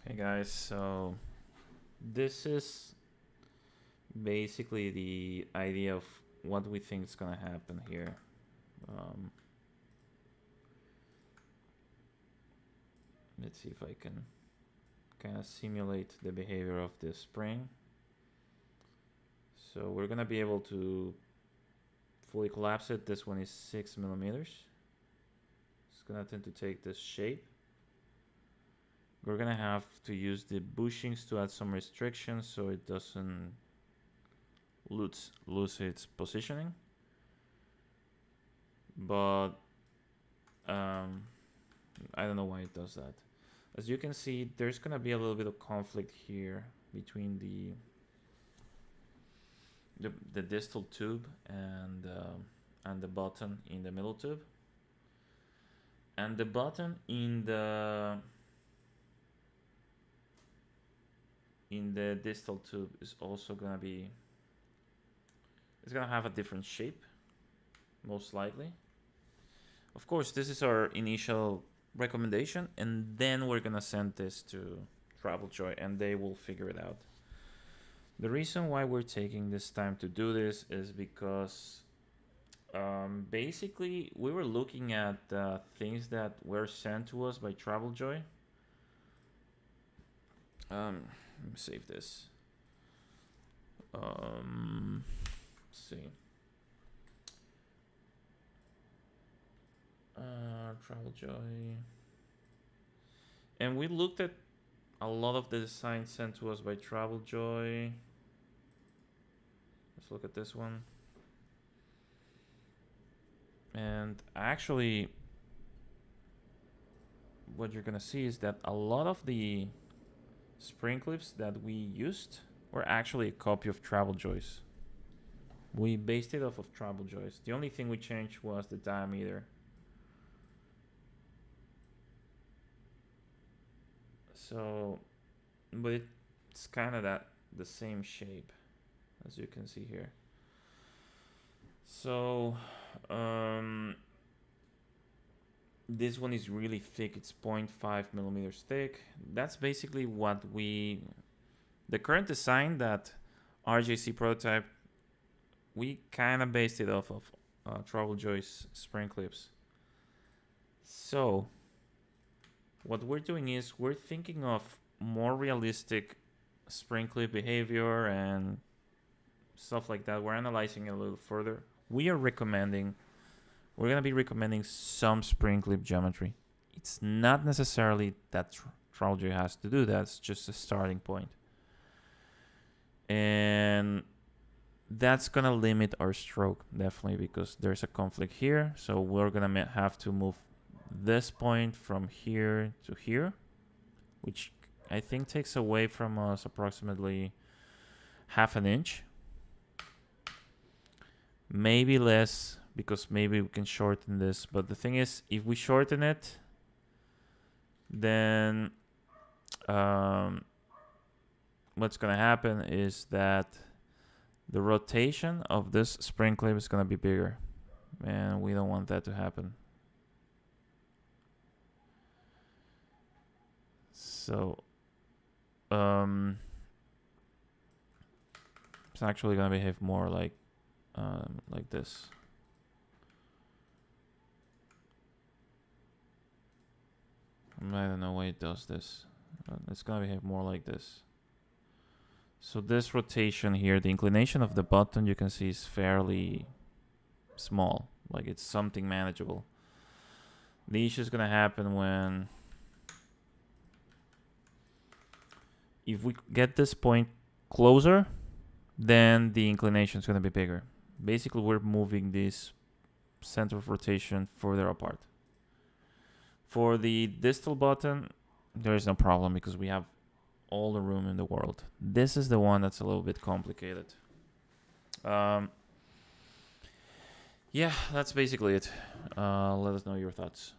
Hey guys, so this is basically the idea of what we think is gonna happen here. Um, let's see if I can kind of simulate the behavior of this spring. So we're gonna be able to fully collapse it. This one is 6 millimeters. It's gonna tend to take this shape. We're gonna have to use the bushings to add some restrictions so it doesn't lose its positioning. But I don't know why it does that. As you can see, there's gonna be a little bit of conflict here between the distal tube and the button in the middle tube, and the button in the distal tube is also gonna be, it's gonna have a different shape, most likely. Of course, this is our initial recommendation, and then we're gonna send this to TravelJoy and they will figure it out. The reason why we're taking this time to do this is because basically we were looking at things that were sent to us by TravelJoy. Let me save this. Let's see. TravelJoy. And we looked at a lot of the designs sent to us by TravelJoy. Let's look at this one. And actually, what you're gonna see is that a lot of the spring clips that we used were actually a copy of TravelJoy's. We based it off of TravelJoy's. The only thing we changed was the diameter. So, but it's kind of the same shape, as you can see here. So, this one is really thick. It's 0.5 millimeters thick. That's basically what the current design that RJC prototype, we kind of based it off of TravelJoy's spring clips. So what we're doing is we're thinking of more realistic spring clip behavior and stuff like that. We're analyzing it a little further. We're gonna be recommending some spring clip geometry. It's not necessarily that TravelJoy has to do that. It's just a starting point. And that's gonna limit our stroke, definitely, because there's a conflict here. So we're gonna have to move this point from here to here, which I think takes away from us approximately ½ an inch. Maybe less, because maybe we can shorten this. But the thing is, if we shorten it, then what's gonna happen is that the rotation of this spring clip is gonna be bigger, and we don't want that to happen. So it's actually gonna behave more like this. I don't know why it does this. It's gonna behave more like this. So this rotation here, the inclination of the button, you can see is fairly small. Like it's something manageable. The issue is gonna happen when, if we get this point closer, then the inclination is gonna be bigger. Basically, we're moving this center of rotation further apart. For the distal button, there is no problem because we have all the room in the world. This is the one that's a little bit complicated. Yeah, that's basically it. Let us know your thoughts.